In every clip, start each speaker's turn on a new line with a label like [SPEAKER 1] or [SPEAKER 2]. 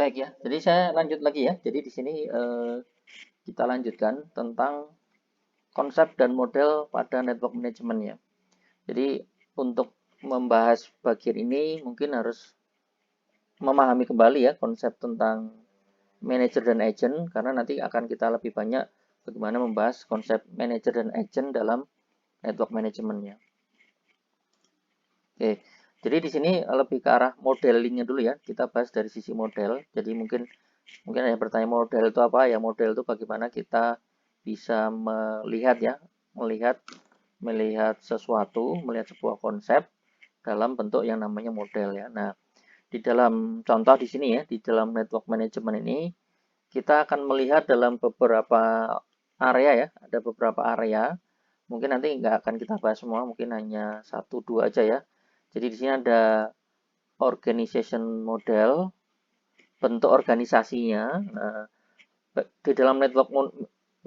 [SPEAKER 1] Baik ya, jadi saya lanjut lagi ya. Jadi di sini kita lanjutkan tentang konsep dan model pada network management ya. Jadi untuk membahas bagian ini mungkin harus memahami kembali ya konsep tentang manager dan agent karena nanti akan kita lebih banyak bagaimana membahas konsep manager dan agent dalam network manajemennya. Oke, jadi di sini lebih ke arah modelingnya dulu ya. Kita bahas dari sisi model. Jadi mungkin mungkin ada yang bertanya model itu apa? Ya model itu bagaimana kita bisa melihat ya, melihat melihat sesuatu, melihat sebuah konsep dalam bentuk yang namanya model ya. Nah, di dalam contoh di sini ya, di dalam network management ini kita akan melihat dalam beberapa area ya, ada beberapa area. Mungkin nanti nggak akan kita bahas semua, mungkin hanya satu dua aja ya. Jadi di sini ada organization model, bentuk organisasinya. Nah, di dalam network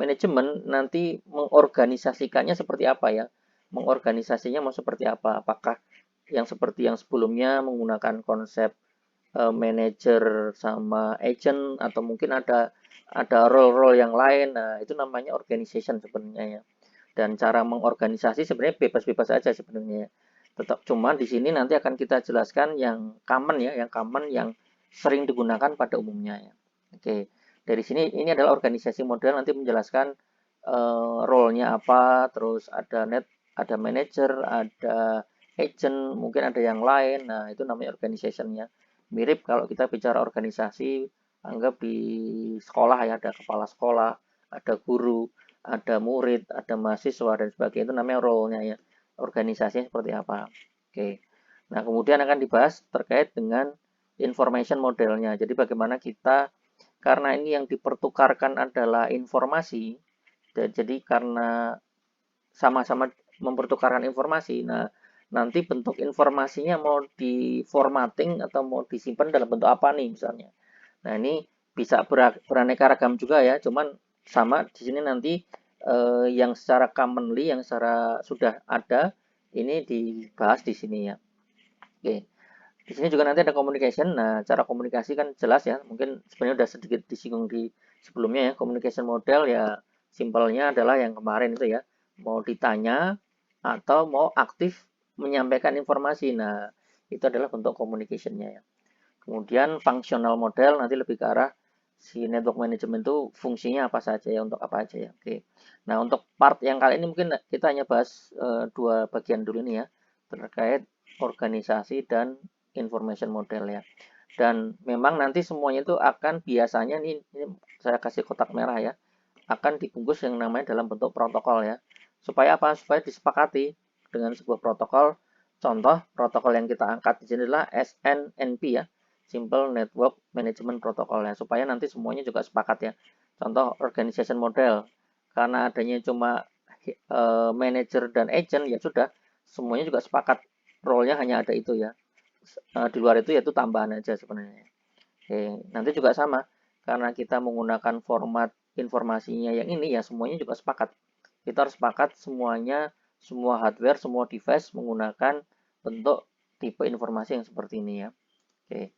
[SPEAKER 1] manajemen nanti mengorganisasikannya seperti apa ya? Mengorganisasinya mau seperti apa? Apakah yang seperti yang sebelumnya menggunakan konsep manager sama agent atau mungkin ada role-role yang lain. Nah, itu namanya organization sebenarnya ya. Dan cara mengorganisasi sebenarnya bebas-bebas aja sebenarnya. Tetap cuman di sini nanti akan kita jelaskan yang common ya, yang common yang sering digunakan pada umumnya ya. Oke, dari sini ini adalah organisasi model nanti menjelaskan role-nya apa, terus ada manager, ada agent, mungkin ada yang lain. Nah, itu namanya organization-nya. Mirip kalau kita bicara organisasi, anggap di sekolah ya, ada kepala sekolah, ada guru, ada murid, ada mahasiswa, dan sebagainya. Itu namanya role-nya ya. Organisasinya seperti apa. Oke. Nah, kemudian akan dibahas terkait dengan information modelnya. Jadi bagaimana kita, karena ini yang dipertukarkan adalah informasi, jadi karena sama-sama mempertukarkan informasi, nah nanti bentuk informasinya mau di formatting atau mau disimpan dalam bentuk apa nih misalnya. Nah ini bisa beraneka ragam juga ya, cuman sama di sini nanti yang secara commonly, yang secara sudah ada, ini dibahas di sini ya. Oke. Di sini juga nanti ada communication. Nah, cara komunikasi kan jelas ya. Mungkin sebenarnya udah sedikit disinggung di sebelumnya ya. Communication model ya simpelnya adalah yang kemarin itu ya. Mau ditanya atau mau aktif menyampaikan informasi. Nah, itu adalah bentuk communication-nya ya. Kemudian functional model nanti lebih ke arah si network management itu fungsinya apa saja ya, untuk apa aja ya. Oke. Nah, untuk part yang kali ini mungkin kita hanya bahas dua bagian dulu ini ya, terkait organisasi dan information model ya. Dan memang nanti semuanya itu akan biasanya ini saya kasih kotak merah ya, akan dibungkus yang namanya dalam bentuk protokol ya. Supaya apa? Supaya disepakati dengan sebuah protokol. Contoh protokol yang kita angkat di sini adalah SNNP ya, Simple Network Management Protocol ya, supaya nanti semuanya juga sepakat ya. Contoh organization model, karena adanya cuma manager dan agent ya sudah, semuanya juga sepakat role-nya hanya ada itu ya. Di luar itu yaitu tambahan aja sebenarnya. Oke, nanti juga sama, karena kita menggunakan format informasinya yang ini ya semuanya juga sepakat. Kita harus sepakat semuanya, semua hardware, semua device menggunakan bentuk tipe informasi yang seperti ini ya. Oke.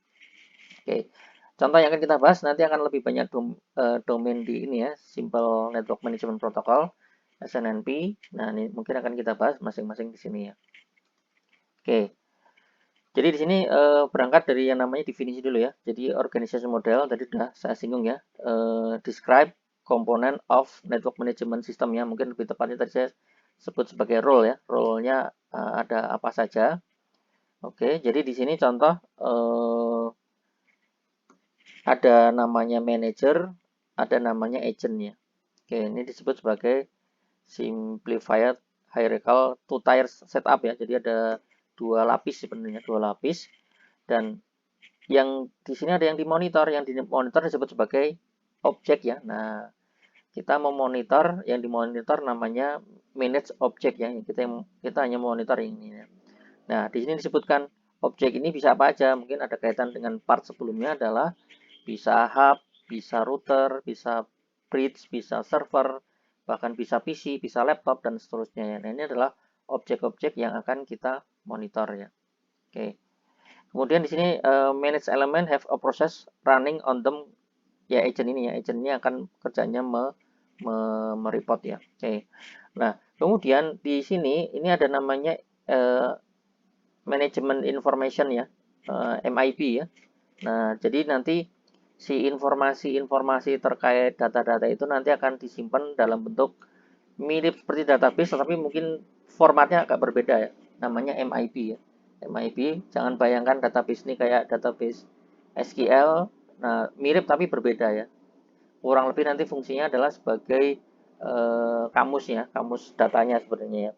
[SPEAKER 1] Oke, contoh yang akan kita bahas nanti akan lebih banyak domain di ini ya, Simple Network Management Protocol, SNNP. Nah, ini mungkin akan kita bahas masing-masing di sini ya. Oke, jadi di sini berangkat dari yang namanya definisi dulu ya. Jadi organization model tadi sudah saya singgung ya. Describe component of network management system ya. Mungkin lebih tepatnya tadi saya sebut sebagai role ya. Role-nya ada apa saja. Oke, jadi di sini contoh ada namanya manager, ada namanya agentnya. Oke, ini disebut sebagai simplified hierarchical two tier setup ya. Jadi ada dua lapis sebenarnya, dua lapis. Dan yang di sini ada yang dimonitor, yang dimonitor disebut sebagai objek ya. Nah, kita memonitor, yang dimonitor namanya manage object ya. Kita hanya monitor ini ya. Nah, di sini disebutkan objek ini bisa apa aja. Mungkin ada kaitan dengan part sebelumnya adalah bisa hub, bisa router, bisa bridge, bisa server, bahkan bisa PC, bisa laptop, dan seterusnya. Nah, ini adalah objek-objek yang akan kita monitor ya. Oke. Kemudian di sini manage element have a process running on them, ya agent ini ya, agent ini akan kerjanya mereport ya. Oke. Nah, kemudian di sini ini ada namanya management information ya, MIP ya. Nah, jadi nanti si informasi-informasi terkait data-data itu nanti akan disimpan dalam bentuk mirip seperti database, tetapi mungkin formatnya agak berbeda ya. Namanya MIP ya. MIP, jangan bayangkan database ini kayak database SQL. Nah, mirip tapi berbeda ya. Kurang lebih nanti fungsinya adalah sebagai kamus ya, kamus datanya sebenarnya ya.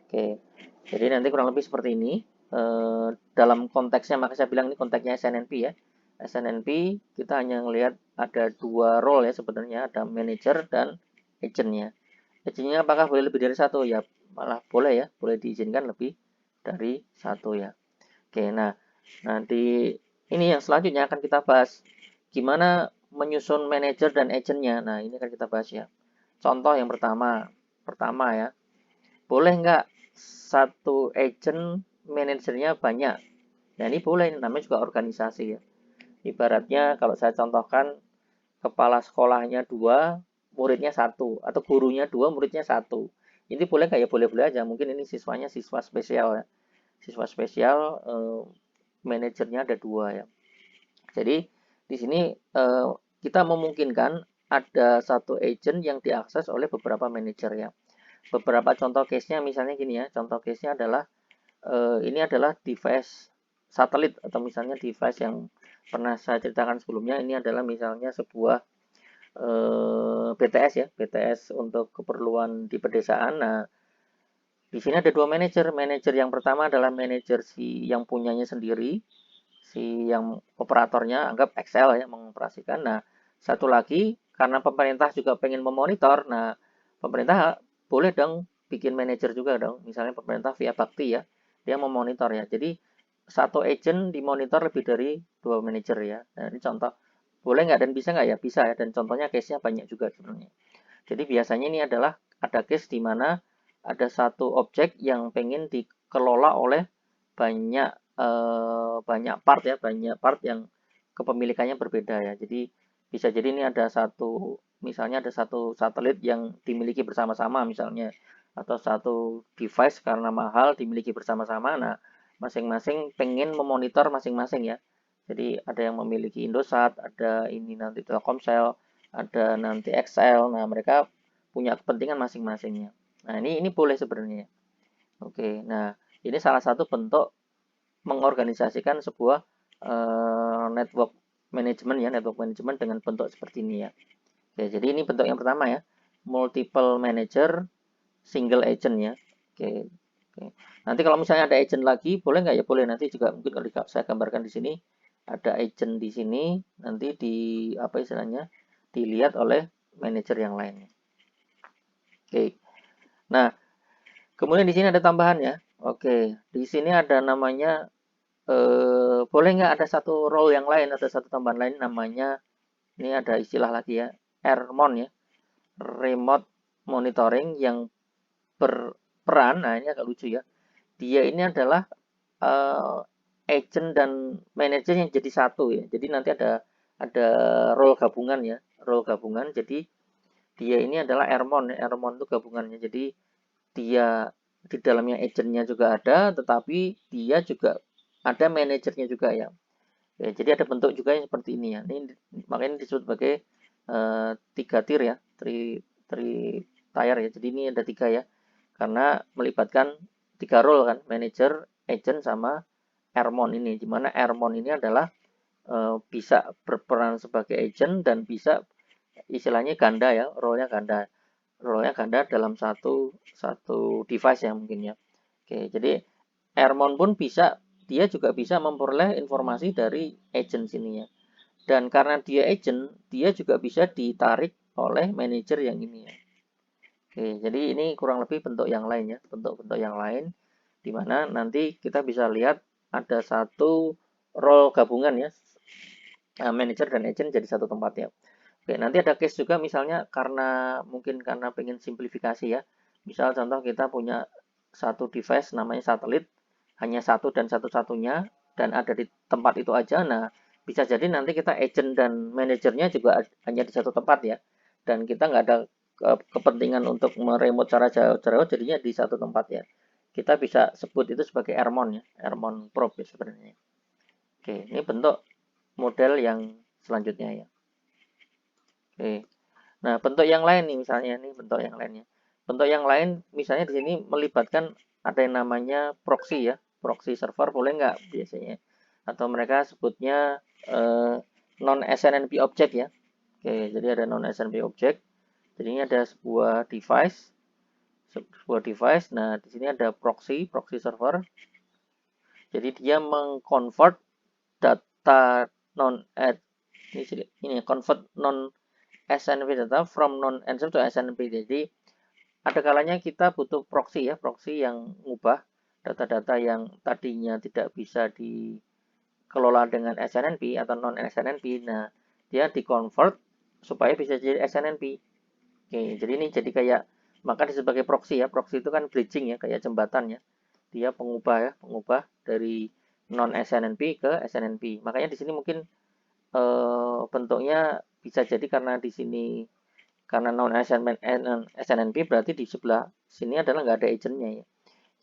[SPEAKER 1] Oke, jadi nanti kurang lebih seperti ini. Dalam konteksnya, maka saya bilang ini konteksnya SNNP ya. SNNP kita hanya melihat ada dua role ya sebenarnya, ada manager dan agentnya. Agentnya apakah boleh lebih dari satu? Ya malah boleh ya, boleh diizinkan lebih dari satu ya. Oke, nah nanti ini yang selanjutnya akan kita bahas gimana menyusun manager dan agentnya. Nah ini akan kita bahas ya. Contoh yang pertama ya, boleh nggak satu agent manajernya banyak? Nah ini boleh, namanya juga organisasi ya. Ibaratnya kalau saya contohkan, kepala sekolahnya dua, muridnya satu, atau gurunya dua, muridnya satu. Ini boleh nggak ya? Boleh-boleh aja. Mungkin ini siswanya siswa spesial ya. Siswa spesial, manajernya ada dua ya. Jadi di sini kita memungkinkan ada satu agent yang diakses oleh beberapa manajer ya. Beberapa contoh case-nya misalnya gini ya. Contoh case-nya adalah ini adalah device satelit atau misalnya device yang pernah saya ceritakan sebelumnya. Ini adalah misalnya sebuah BTS ya, BTS untuk keperluan di pedesaan. Nah, di sini ada dua manajer. Manajer yang pertama adalah manajer si yang punyanya sendiri, si yang operatornya anggap Excel ya mengoperasikan. Nah, satu lagi karena pemerintah juga pengen memonitor. Nah, pemerintah boleh dong bikin manajer juga dong. Misalnya pemerintah via Bakti ya, dia memonitor ya. Jadi satu agent dimonitor lebih dari dua manajer ya. Nah, ini contoh. Boleh nggak dan bisa nggak ya? Bisa ya. Dan contohnya case-nya banyak juga sebenarnya. Jadi biasanya ini adalah ada case di mana ada satu objek yang pengen dikelola oleh banyak banyak part ya, banyak part yang kepemilikannya berbeda ya. Jadi bisa jadi ini ada satu, misalnya ada satu satelit yang dimiliki bersama-sama misalnya, atau satu device karena mahal dimiliki bersama-sama. Nah, masing-masing pengen memonitor masing-masing ya. Jadi ada yang memiliki Indosat, ada ini nanti Telkomsel, ada nanti Excel. Nah, mereka punya kepentingan masing-masingnya. Nah, ini boleh sebenarnya. Oke, nah ini salah satu bentuk mengorganisasikan sebuah network management ya, network management dengan bentuk seperti ini ya. Oke, jadi ini bentuk yang pertama ya, multiple manager, single agent ya. Oke, oke. Nanti kalau misalnya ada agent lagi, boleh nggak ya? Boleh. Nanti juga mungkin kalau saya gambarkan di sini, ada agent di sini, nanti di apa istilahnya, dilihat oleh manajer yang lainnya. Oke. Nah, kemudian di sini ada tambahan ya. Oke, di sini ada namanya boleh nggak ada satu role yang lain, ada satu tambahan lain namanya, ini ada istilah lagi ya, RMON ya, remote monitoring yang berperan. Nah ini agak lucu ya, dia ini adalah uh, agent dan manajer yang jadi satu ya. Jadi nanti ada role gabungan ya, role gabungan. Jadi dia ini adalah RMON ya, RMON itu gabungannya. Jadi dia di dalamnya agentnya juga ada, tetapi dia juga ada manajernya juga ya. Ya, jadi ada bentuk juga yang seperti ini ya. Ini makanya disebut sebagai tiga tier ya, three tier ya. Jadi ini ada tiga ya, karena melibatkan tiga role kan, manager, agent, sama airmon ini. Dimana airmon ini adalah bisa berperan sebagai agent dan bisa istilahnya ganda ya, role-nya ganda dalam satu device ya mungkin ya. Oke, jadi airmon pun bisa, dia juga bisa memperoleh informasi dari agent sini ya. Dan karena dia agent, dia juga bisa ditarik oleh manajer yang ini ya. Oke, jadi ini kurang lebih bentuk yang lain ya, bentuk-bentuk yang lain, di mana nanti kita bisa lihat ada satu role gabungan ya, manajer dan agent jadi satu tempat ya. Oke, nanti ada case juga misalnya karena mungkin karena pengen simplifikasi ya. Misal contoh kita punya satu device namanya satelit, hanya satu dan satu-satunya, dan ada di tempat itu aja. Nah, bisa jadi nanti kita agent dan manajernya juga hanya di satu tempat ya. Dan kita nggak ada kepentingan untuk meremote secara jauh-jauh, jadinya di satu tempat ya. Kita bisa sebut itu sebagai Airmon ya, Airmon Probe sebenarnya. Oke, ini bentuk model yang selanjutnya ya. Oke. Nah, bentuk yang lain nih misalnya ini bentuk yang lainnya. Bentuk yang lain misalnya di sini melibatkan ada yang namanya proxy ya. Proxy server boleh nggak biasanya? Atau mereka sebutnya non SNMP object ya. Oke, jadi ada non SNMP object. Jadi ini ada sebuah device. Nah, di sini ada proxy server. Jadi dia mengconvert data non ini convert non SNMP data from non SNMP to SNMP. Jadi ada kalanya kita butuh proxy ya, proxy yang mengubah data-data yang tadinya tidak bisa dikelola dengan SNMP atau non SNMP. Nah, dia dikonvert supaya bisa jadi SNMP. Oke, jadi ini jadi kayak maka disebut sebagai proxy ya. Proxy itu kan bridging ya, kayak jembatan ya. Dia pengubah ya, pengubah dari non SNMP ke SNMP. Makanya di sini mungkin bentuknya bisa jadi karena di sini karena non SNMP berarti di sebelah sini adalah nggak ada agentnya ya.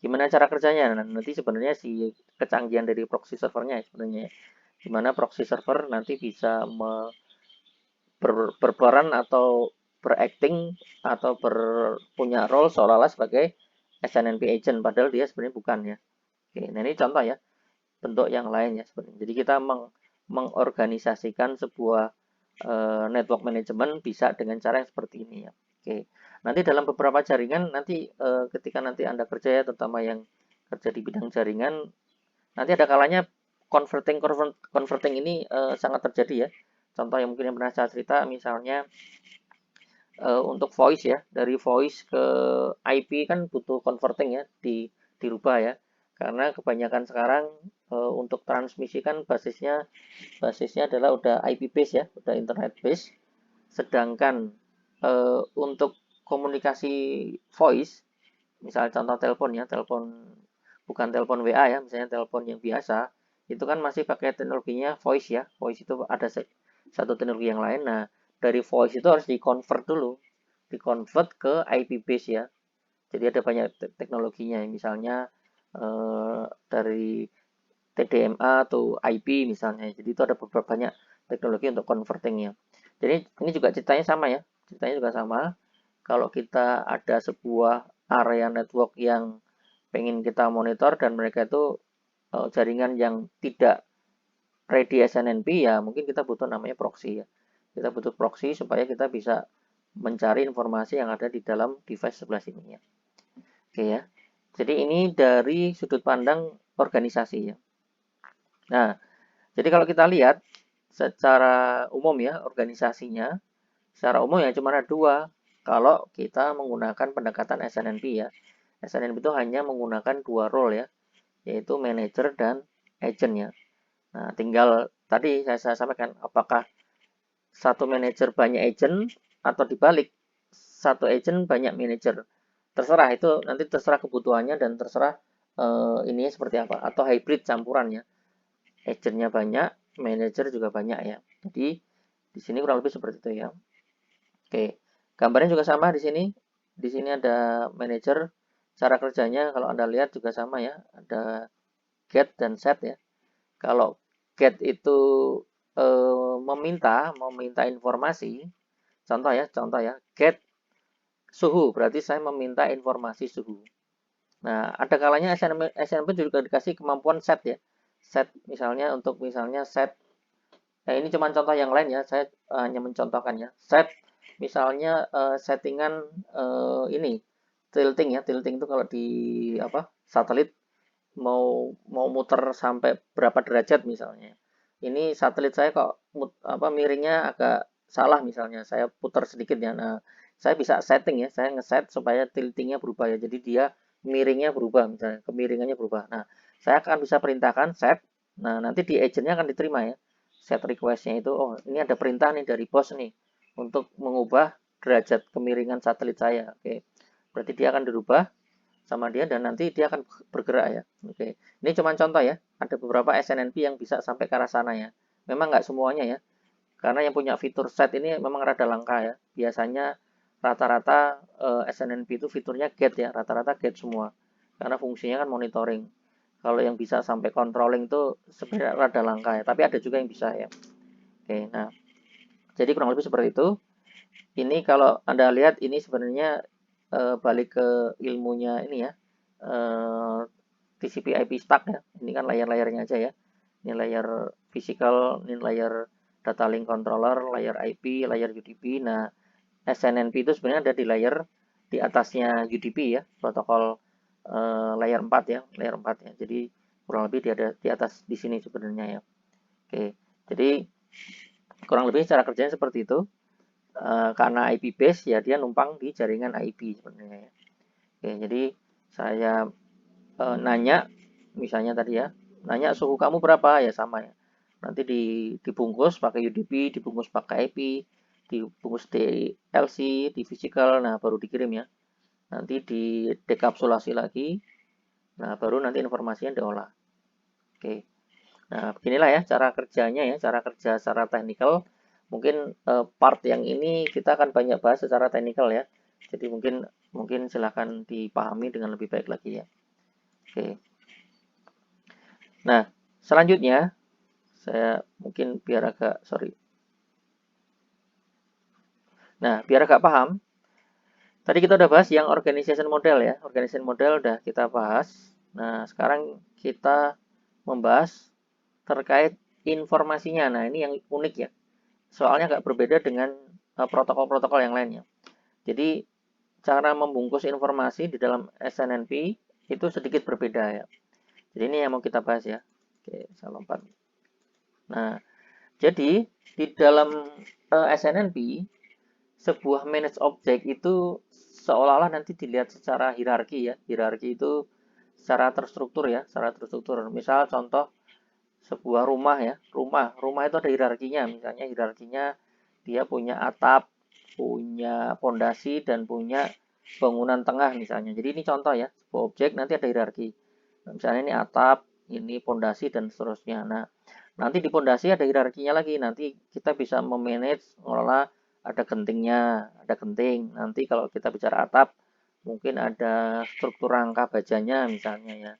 [SPEAKER 1] Gimana cara kerjanya? Nah, nanti sebenarnya si kecanggihan dari proxy servernya sebenarnya. Gimana proxy server nanti bisa berperan atau beracting atau punya role seolah-olah sebagai SNMP agent padahal dia sebenarnya bukan ya. Oke, nah ini contoh ya bentuk yang lain ya sebenarnya. Jadi kita mengorganisasikan sebuah network management bisa dengan cara yang seperti ini ya. Oke. Nanti dalam beberapa jaringan nanti ketika nanti Anda kerja ya terutama yang kerja di bidang jaringan nanti ada kalanya converting ini sangat terjadi ya. Contoh yang mungkin yang pernah saya cerita misalnya untuk voice ya, dari voice ke IP kan butuh converting ya, dirubah ya. Karena kebanyakan sekarang untuk transmisi kan basisnya adalah udah IP base ya, udah internet base. Sedangkan untuk komunikasi voice, misalnya contoh telepon ya, bukan telepon WA ya, misalnya telepon yang biasa, itu kan masih pakai teknologinya voice ya. Voice itu ada satu teknologi yang lain. Nah, dari voice itu harus di-convert dulu, di-convert ke IP base ya. Jadi ada banyak teknologinya, misalnya dari TDMA atau IP misalnya. Jadi itu ada beberapa banyak teknologi untuk convertingnya. Jadi ini juga ceritanya sama ya, ceritanya juga sama. Kalau kita ada sebuah area network yang pengen kita monitor dan mereka itu jaringan yang tidak ready SNMP ya mungkin kita butuh namanya proxy ya. Kita butuh proxy supaya kita bisa mencari informasi yang ada di dalam device sebelah sini ya. Oke ya. Jadi ini dari sudut pandang organisasi ya. Nah, jadi kalau kita lihat secara umum ya organisasinya, secara umum ya cuma ada dua. Kalau kita menggunakan pendekatan SNMP ya. SNMP itu hanya menggunakan dua role ya, yaitu manager dan agent ya. Nah, tinggal tadi saya sampaikan apakah satu manajer banyak agent atau dibalik satu agent banyak manajer. Terserah itu nanti terserah kebutuhannya dan terserah ini seperti apa atau hybrid campuran ya. Agentnya banyak, manajer juga banyak ya. Jadi di sini kurang lebih seperti itu ya. Oke, gambarnya juga sama di sini. Di sini ada manajer. Cara kerjanya kalau Anda lihat juga sama ya. Ada get dan set ya. Kalau get itu meminta informasi, contoh ya, get suhu, berarti saya meminta informasi suhu. Nah, ada kalanya SNMP juga dikasih kemampuan set ya. Set misalnya set, ini cuma contoh yang lain ya, saya hanya mencontohkan ya. Set misalnya settingan ini tilting ya, tilting itu kalau di satelit mau muter sampai berapa derajat misalnya. Ini satelit saya kok miringnya agak salah misalnya, saya putar sedikit ya. Nah, saya bisa setting ya, saya ngeset supaya tiltingnya berubah ya. Jadi dia miringnya berubah misalnya, kemiringannya berubah. Nah, saya akan bisa perintahkan set. Nah, nanti di agentnya akan diterima ya. Set requestnya itu, oh ini ada perintah nih dari bos nih untuk mengubah derajat kemiringan satelit saya. Oke, berarti dia akan dirubah sama dia dan nanti dia akan bergerak ya. Oke, ini cuma contoh ya. Ada beberapa SNMP yang bisa sampai ke arah sana ya. Memang nggak semuanya ya, karena yang punya fitur set ini memang rada langka ya. Biasanya rata-rata SNMP itu fiturnya gate ya, rata-rata gate semua. Karena fungsinya kan monitoring. Kalau yang bisa sampai controlling itu sebenarnya rada langka ya, tapi ada juga yang bisa ya. Oke, nah jadi kurang lebih seperti itu. Ini kalau Anda lihat ini sebenarnya balik ke ilmunya ini ya, TCP IP stack ya. Ini kan layar-layarnya aja ya. Ini layar physical, ini layar data link controller, layar IP, layar UDP. Nah, SNMP itu sebenarnya ada di layar di atasnya UDP ya, protokol layar 4 ya, layar 4 ya. Jadi kurang lebih di atas di sini sebenarnya ya. Oke, jadi kurang lebih cara kerjanya seperti itu. Karena IP base ya dia numpang di jaringan IP sebenarnya ya. Oke, jadi saya nanya misalnya tadi ya, nanya suhu kamu berapa ya sama ya. Nanti dibungkus pakai UDP, dibungkus pakai IP, dibungkus DLC, di physical, nah baru dikirim ya. Nanti di dekapsulasi lagi, nah baru nanti informasinya diolah. Oke. Nah, beginilah ya cara kerjanya ya, cara kerja secara teknikal. Mungkin part yang ini kita akan banyak bahas secara teknikal ya. Jadi mungkin mungkin silahkan dipahami dengan lebih baik lagi ya. Oke. Nah, selanjutnya saya mungkin biar agak sorry. Nah, biar agak paham. Tadi kita udah bahas yang organization model ya. Organization model udah kita bahas. Nah, sekarang kita membahas terkait informasinya. Nah, ini yang unik ya. Soalnya agak berbeda dengan protokol-protokol yang lainnya. Jadi cara membungkus informasi di dalam SNMP itu sedikit berbeda ya. Jadi ini yang mau kita bahas ya. Oke, saya lompat. Nah, jadi di dalam SNMP sebuah manage object itu seolah-olah nanti dilihat secara hierarki ya. Hierarki itu secara terstruktur ya, secara terstruktur. Misal contoh sebuah rumah ya, rumah itu ada hierarkinya. Misalnya hierarkinya dia punya atap, punya pondasi dan punya bangunan tengah misalnya. Jadi ini contoh ya, sebuah objek nanti ada hierarki. Nah, misalnya ini atap, ini pondasi dan seterusnya. Nah, nanti di pondasi ada hierarkinya lagi. Nanti kita bisa memanage, mengelola ada gentingnya, ada genting. Nanti kalau kita bicara atap, mungkin ada struktur rangka bajanya misalnya ya.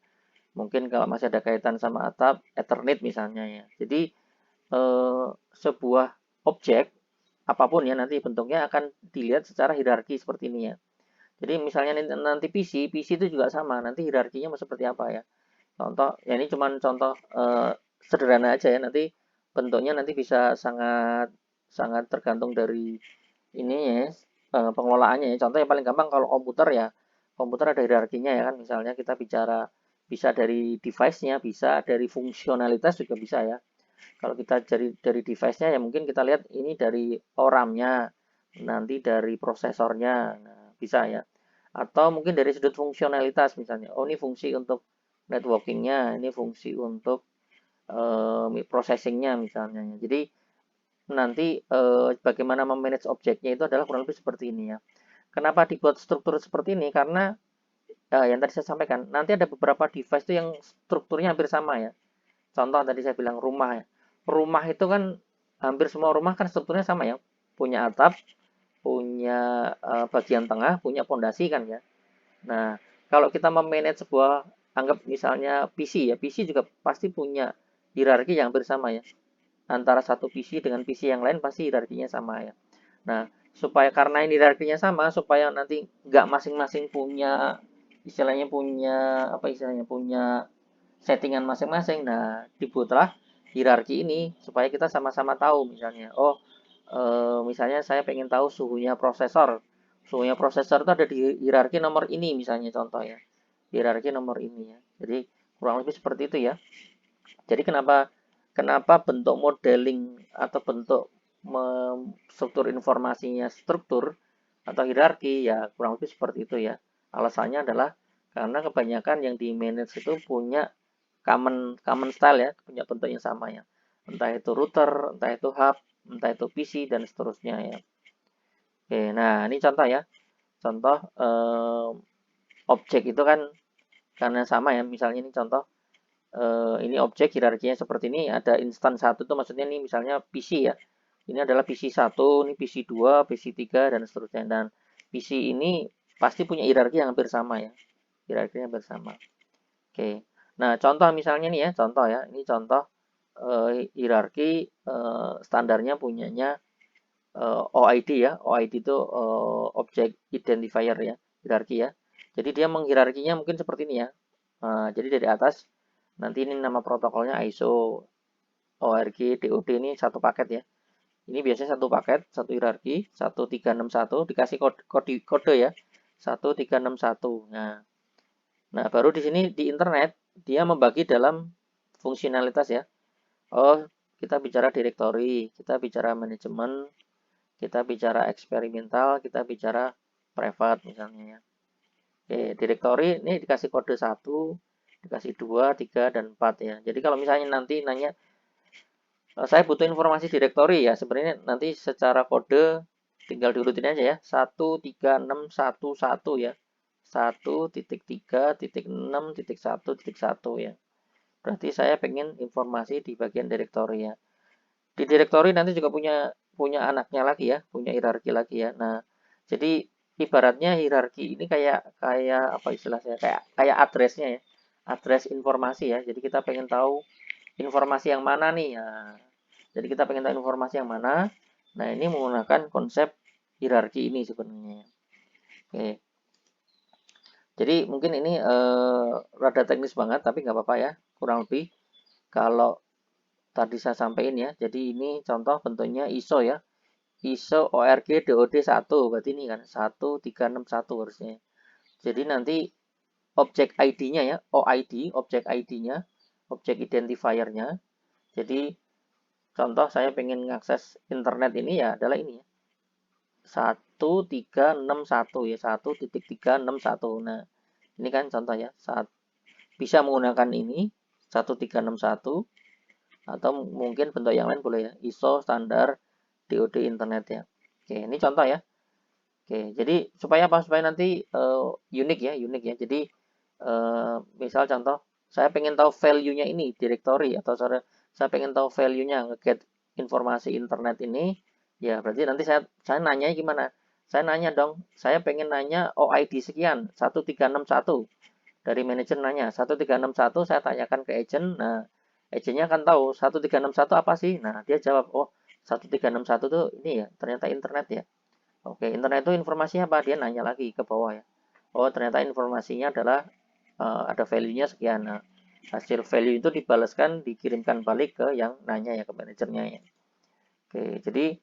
[SPEAKER 1] Mungkin kalau masih ada kaitan sama atap, Ethernet misalnya ya. Jadi sebuah objek apapun ya nanti bentuknya akan dilihat secara hierarki seperti ini ya. Jadi misalnya nanti PC itu juga sama, nanti hierarkinya mau seperti apa ya. Contoh, ya ini cuma contoh sederhana aja ya, nanti bentuknya nanti bisa sangat sangat tergantung dari ini ya, pengelolaannya ya. Contoh yang paling gampang kalau komputer ya, komputer ada hierarkinya ya kan, misalnya kita bicara bisa dari device-nya, bisa dari fungsionalitas juga bisa ya. Kalau kita dari device-nya ya mungkin kita lihat ini dari RAM-nya, nanti dari prosesornya, nah, bisa ya. Atau mungkin dari sudut fungsionalitas misalnya, oh ini fungsi untuk networking-nya, ini fungsi untuk processing-nya misalnya. Jadi nanti bagaimana memanage objeknya itu adalah kurang lebih seperti ini ya. Kenapa dibuat struktur seperti ini? Karena yang tadi saya sampaikan, nanti ada beberapa device itu yang strukturnya hampir sama ya. Contoh tadi saya bilang rumah ya. Rumah itu kan hampir semua rumah kan strukturnya sama ya. Punya atap, punya bagian tengah, punya pondasi kan ya. Nah, kalau kita memanage sebuah anggap misalnya PC ya, PC juga pasti punya hierarki yang hampir sama ya. Antara satu PC dengan PC yang lain pasti hierarkinya sama ya. Nah, supaya karena ini hierarkinya sama, supaya nanti nggak masing-masing punya istilahnya punya apa istilahnya punya settingan masing-masing. Nah, dibuatlah hierarki ini supaya kita sama-sama tahu misalnya. Oh, misalnya saya pengen tahu suhunya prosesor. Suhunya prosesor itu ada di hierarki nomor ini misalnya contoh ya. Hierarki nomor ini ya. Jadi kurang lebih seperti itu ya. Jadi kenapa kenapa bentuk modeling atau bentuk struktur informasinya struktur atau hierarki ya kurang lebih seperti itu ya. Alasannya adalah karena kebanyakan yang di manage itu punya common style ya, punya bentuk yang sama ya. Entah itu router, entah itu hub, entah itu PC dan seterusnya ya. Oke, nah ini contoh ya. Contoh objek itu kan karena sama ya, misalnya ini contoh, ini objek hierarkinya seperti ini, ada instan satu tuh maksudnya ini misalnya PC ya. Ini adalah PC 1, ini PC 2, PC 3 dan seterusnya. Dan PC ini pasti punya hierarki yang hampir sama ya. Hierarkinya hampir sama. Oke. Nah, contoh misalnya nih ya, contoh ya. Ini contoh hierarki standarnya punyanya OID ya. OID itu Object Identifier ya, hierarki ya. Jadi dia menghierarkinya mungkin seperti ini ya. Jadi dari atas nanti ini nama protokolnya ISO, ORG, DOD ini satu paket ya. Ini biasanya satu paket, satu hierarki, 1361 dikasih kode ya. 1361. Nah, baru di sini di internet dia membagi dalam fungsionalitas ya. Oh, kita bicara directory, kita bicara manajemen, kita bicara eksperimental, kita bicara private misalnya ya. Oke, directory ini dikasih kode 1, dikasih 2, 3, dan 4 ya. Jadi kalau misalnya nanti nanya, saya butuh informasi directory ya, sebenarnya nanti secara kode tinggal diurutin aja ya. 13611 ya. 1.3.6.1.1 ya. Berarti saya pengen informasi di bagian directory ya. Di directory nanti juga punya anaknya lagi ya, punya hierarki lagi ya. Nah, jadi ibaratnya hierarki ini kayak apa istilahnya? Kayak addressnya ya. Address informasi ya. Jadi kita pengen tahu informasi yang mana nih ya. Jadi kita pengen tahu informasi yang mana. Nah, ini menggunakan konsep hierarki ini sebenarnya. Oke. Jadi mungkin ini rada teknis banget, tapi nggak apa-apa ya. Kurang lebih kalau tadi saya sampaikan ya. Jadi ini contoh bentuknya ISO ya. ISO ORG DOD 1, berarti ini kan 1361 harusnya. Jadi nanti objek ID-nya ya, OID, objek ID-nya, objek identifier-nya. Jadi contoh saya pengen mengakses internet ini ya adalah ini ya. 1361 ya, 1.361. Nah, ini kan contoh ya. Bisa menggunakan ini 1361 atau mungkin bentuk yang lain boleh ya. ISO standar DOD internet ya. Oke, ini contoh ya. Oke, jadi supaya apa? Supaya nanti unik ya, unik ya. Jadi misal contoh, saya pengen tahu value-nya ini directory atau saya pengen tahu value-nya nge-get informasi internet ini, ya berarti nanti saya nanya gimana? Saya nanya dong, saya pengen nanya OID sekian 1361. Dari manajer nanya 1361, saya tanyakan ke agent. Nah, agentnya akan tahu 1361 apa sih? Nah, dia jawab, oh 1361 tuh ini ya, ternyata internet ya. Oke, internet itu informasinya apa? Dia nanya lagi ke bawah ya. Oh, ternyata informasinya adalah ada value-nya sekian. Nah, hasil value itu dibalaskan, dikirimkan balik ke yang nanya ya, ke manajernya ya. Oke, jadi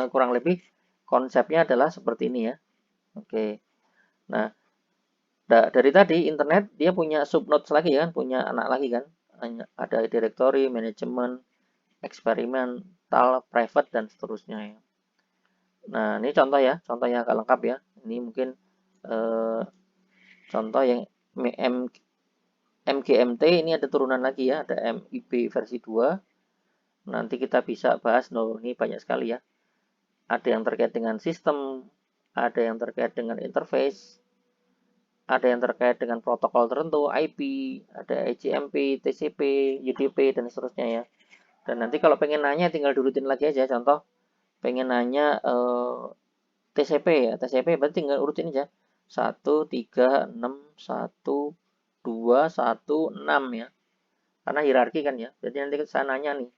[SPEAKER 1] kurang lebih konsepnya adalah seperti ini ya. Oke, nah dari tadi internet dia punya subnodes lagi kan, punya anak lagi kan. Ada directory, manajemen, eksperimental, private, dan seterusnya ya. Nah, ini contoh yang agak lengkap ya. Ini mungkin eh, contoh yang MGMT ini ada turunan lagi ya, ada MIB versi 2. Nanti kita bisa bahas, ini banyak sekali ya. Ada yang terkait dengan sistem, ada yang terkait dengan interface, ada yang terkait dengan protokol tertentu, IP, ada ECMP, TCP, UDP, dan seterusnya ya. Dan nanti kalau pengen nanya tinggal diurutin lagi aja, contoh pengen nanya TCP ya, TCP berarti tinggal urutin aja 1, 3, 6, 1, 2, 1, 6 ya, karena hierarki kan ya. Jadi nanti saya nanya nih,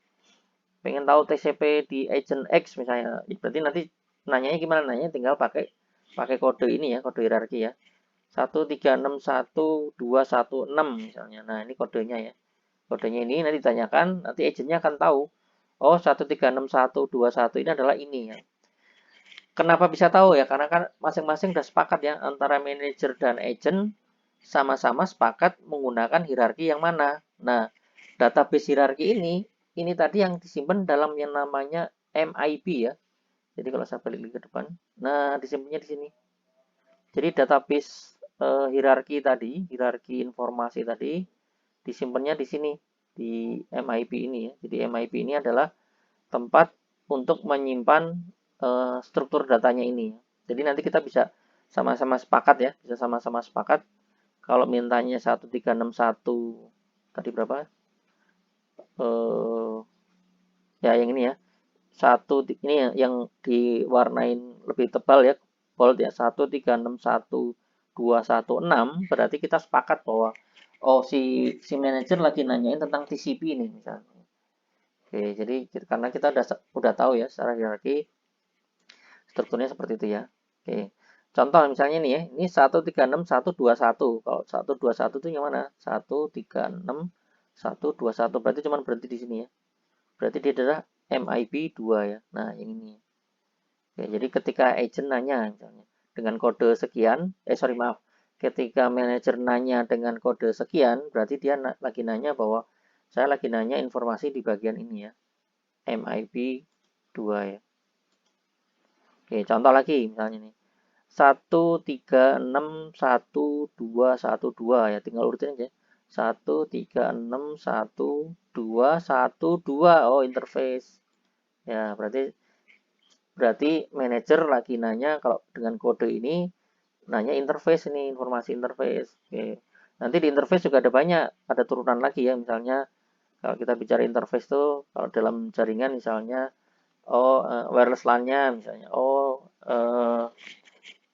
[SPEAKER 1] pengen tahu TCP di agent X misalnya, berarti nanti nanyanya gimana? Nanya tinggal pakai kode ini ya, kode hierarki ya, 1361216 misalnya. Nah, ini kodenya ya. Kodenya ini nanti ditanyakan, nanti agentnya akan tahu, oh 1361221 ini adalah ini ya. Kenapa bisa tahu ya? Karena kan masing-masing sudah sepakat ya, antara manajer dan agent sama-sama sepakat menggunakan hierarki yang mana. Nah, database hierarki ini tadi yang disimpan dalam yang namanya MIB ya. Jadi kalau saya balik ke depan, nah disimpannya di sini. Jadi database hierarki tadi, hierarki informasi tadi disimpannya di sini di MIB ini ya. Jadi MIB ini adalah tempat untuk menyimpan struktur datanya ini. Jadi nanti kita bisa sama-sama sepakat ya, bisa sama-sama sepakat. Kalau mintanya 1361 tadi berapa? Eh ya yang ini ya. Ini yang diwarnain lebih tebal ya, bold ya, 1361216 berarti kita sepakat bahwa oh si manajer lagi nanyain tentang TCP ini misalnya. Oke, jadi karena kita udah tahu ya secara hierarki strukturnya seperti itu ya. Oke. Contoh misalnya nih ya, ini 136121. Kalau 121 itu yang mana? 136121 berarti cuma berhenti di sini ya. Berarti dia adalah MIB 2 ya. Nah, yang ini. Oke, jadi ketika agent nanya misalnya dengan kode sekian, sorry maaf, ketika manajer nanya dengan kode sekian, berarti dia lagi nanya bahwa saya lagi nanya informasi di bagian ini ya, MIB 2 ya. Oke, contoh lagi misalnya nih. 1361212 ya, tinggal urutin aja. 1361212. Oh, interface. Ya, berarti manajer lagi nanya kalau dengan kode ini nanya interface ini, informasi interface. Oke. Nanti di interface juga ada banyak, ada turunan lagi ya. Misalnya kalau kita bicara interface tuh kalau dalam jaringan misalnya wireless LAN-nya misalnya.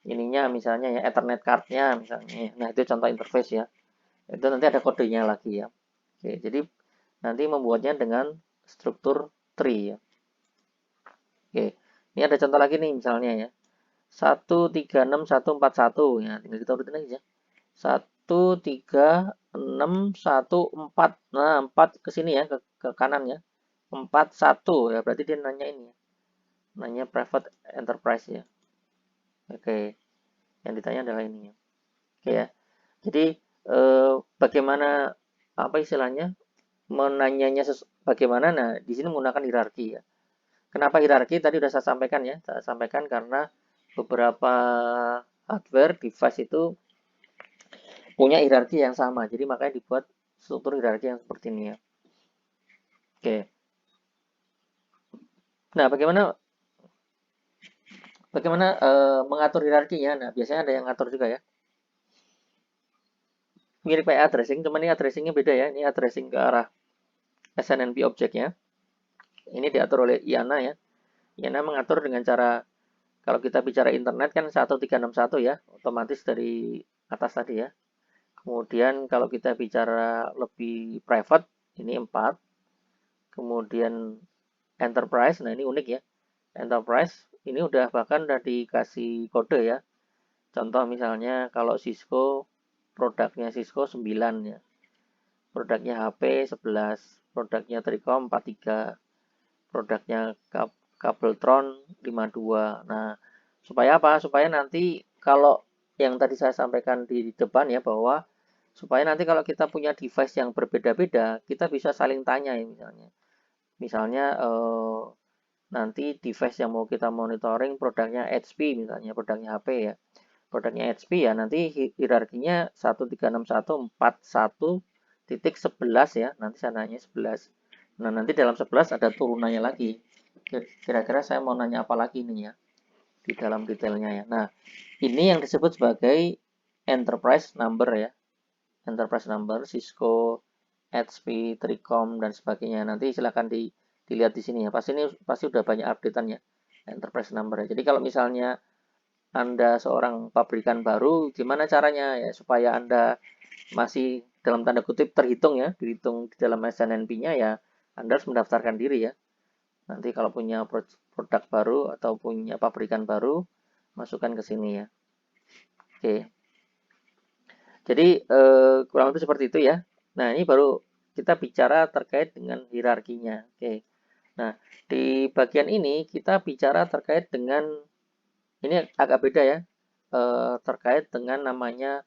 [SPEAKER 1] Ininya misalnya ya Ethernet card-nya misalnya. Nah, itu contoh interface ya. Itu nanti ada kodenya lagi ya. Oke, jadi nanti membuatnya dengan struktur tree ya. Oke. Ini ada contoh lagi nih misalnya ya. 136141 ya, tinggal kita urutin aja. 13614. Nah, 4 ke sini ya, ke kanan ya. 41 ya, berarti dia nanya ini ya. Nanya private enterprise ya. Oke. Yang ditanya adalah ini ya. Oke ya. Jadi bagaimana apa istilahnya menanyanya bagaimana? Nah, di sini menggunakan hierarki ya. Kenapa hierarki? Tadi sudah saya sampaikan ya. Saya sampaikan karena beberapa hardware device itu punya hierarki yang sama. Jadi makanya dibuat struktur hierarki yang seperti ini ya. Oke. Nah, bagaimana mengatur hierarkinya? Nah, biasanya ada yang ngatur juga ya. Mirip kayak addressing, cuman ini addressingnya beda ya. Ini addressing ke arah SNMP objeknya. Ini diatur oleh IANA ya. IANA mengatur dengan cara, kalau kita bicara internet kan 1361 ya, otomatis dari atas tadi ya. Kemudian kalau kita bicara lebih private, ini 4. Kemudian enterprise, nah ini unik ya. Enterprise, ini bahkan udah dikasih kode ya. Contoh misalnya kalau Cisco, produknya Cisco 9 ya. Produknya HP 11, produknya Tricom 43, produknya Kabeltron 52. Nah, supaya apa? Supaya nanti kalau yang tadi saya sampaikan di depan ya, bahwa supaya nanti kalau kita punya device yang berbeda-beda, kita bisa saling tanya ya misalnya. Misalnya nanti device yang mau kita monitoring produknya HP misalnya, produknya HP ya. Produknya HP ya, nanti hierarkinya 1361411 ya, nanti sananya 11. Nah, nanti dalam 11 ada turunannya lagi. Kira-kira saya mau nanya apa lagi nih ya, di dalam detailnya ya. Nah, ini yang disebut sebagai enterprise number ya. Enterprise number, Cisco, HP, Tricom, dan sebagainya. Nanti silahkan dilihat di sini ya. Pasti udah banyak updatean ya, enterprise number ya. Jadi kalau misalnya Anda seorang pabrikan baru, gimana caranya ya supaya Anda masih dalam tanda kutip terhitung ya, dihitung di dalam SNMP-nya ya, Anda harus mendaftarkan diri ya. Nanti kalau punya produk baru atau punya pabrikan baru, masukkan ke sini ya. Oke. Jadi kurang lebih seperti itu ya. Nah, ini baru kita bicara terkait dengan hierarkinya. Oke. Nah, di bagian ini kita bicara terkait dengan, ini agak beda ya, terkait dengan namanya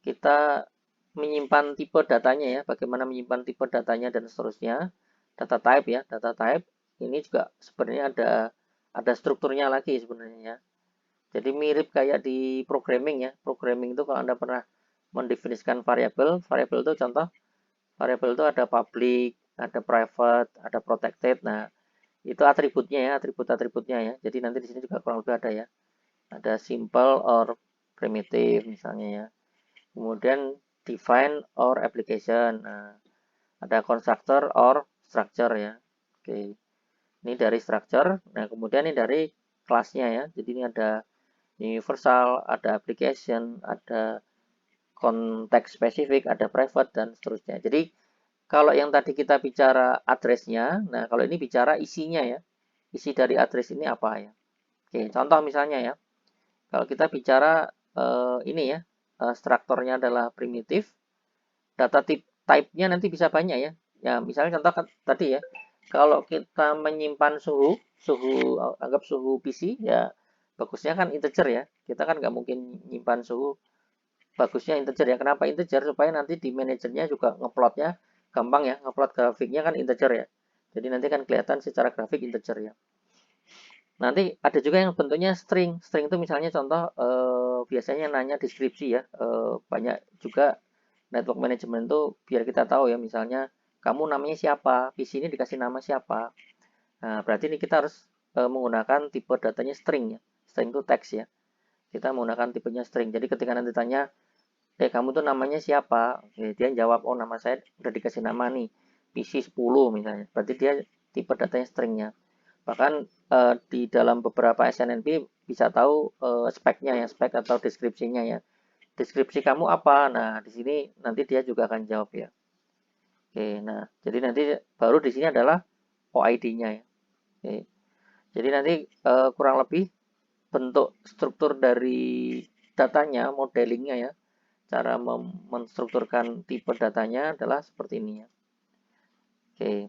[SPEAKER 1] kita menyimpan tipe datanya ya, bagaimana menyimpan tipe datanya dan seterusnya. Data type ya, data type ini juga sebenarnya ada strukturnya lagi sebenarnya ya. Jadi mirip kayak di programming ya. Programming itu kalau Anda pernah mendefinisikan variabel, variabel itu contoh, variabel itu ada public, ada private, ada protected. Nah, itu atributnya ya, atribut-atributnya ya. Jadi nanti di sini juga kurang lebih ada ya. Ada simple or primitive misalnya ya. Kemudian define or application. Nah, ada constructor or structure ya. Oke. Ini dari structure. Nah, kemudian ini dari kelasnya ya. Jadi ini ada universal, ada application, ada konteks spesifik, ada private dan seterusnya. Jadi kalau yang tadi kita bicara address-nya, nah kalau ini bicara isinya ya. Isi dari address ini apa ya? Oke, contoh misalnya ya. Kalau kita bicara ini ya, strukturnya adalah primitif, data type-nya nanti bisa banyak ya. Ya, misalnya contoh tadi ya, kalau kita menyimpan anggap suhu PC, ya bagusnya kan integer ya. Kita kan nggak mungkin nyimpan suhu, bagusnya integer ya. Kenapa integer? Supaya nanti di manajernya juga ngeplotnya gampang ya, ngeplot grafiknya kan integer ya. Jadi nanti kan kelihatan secara grafik integer ya. Nanti ada juga yang bentuknya string. String itu misalnya contoh biasanya nanya deskripsi ya. Banyak juga network management itu biar kita tahu ya, misalnya kamu namanya siapa, PC ini dikasih nama siapa. Nah, berarti ini kita harus menggunakan tipe datanya string ya. String itu teks ya. Kita menggunakan tipenya string. Jadi ketika nanti tanya, kamu tuh namanya siapa? Oke, dia jawab, oh nama saya udah dikasih nama nih, PC 10 misalnya. Berarti dia tipe datanya stringnya. Bahkan di dalam beberapa SNMP bisa tahu speknya ya, spek atau deskripsinya ya. Deskripsi kamu apa? Nah, di sini nanti dia juga akan jawab ya. Oke, nah, jadi nanti baru di sini adalah OID-nya ya. Oke. Jadi nanti kurang lebih bentuk struktur dari datanya, modelingnya ya. Cara menstrukturkan tipe datanya adalah seperti ini ya. Oke.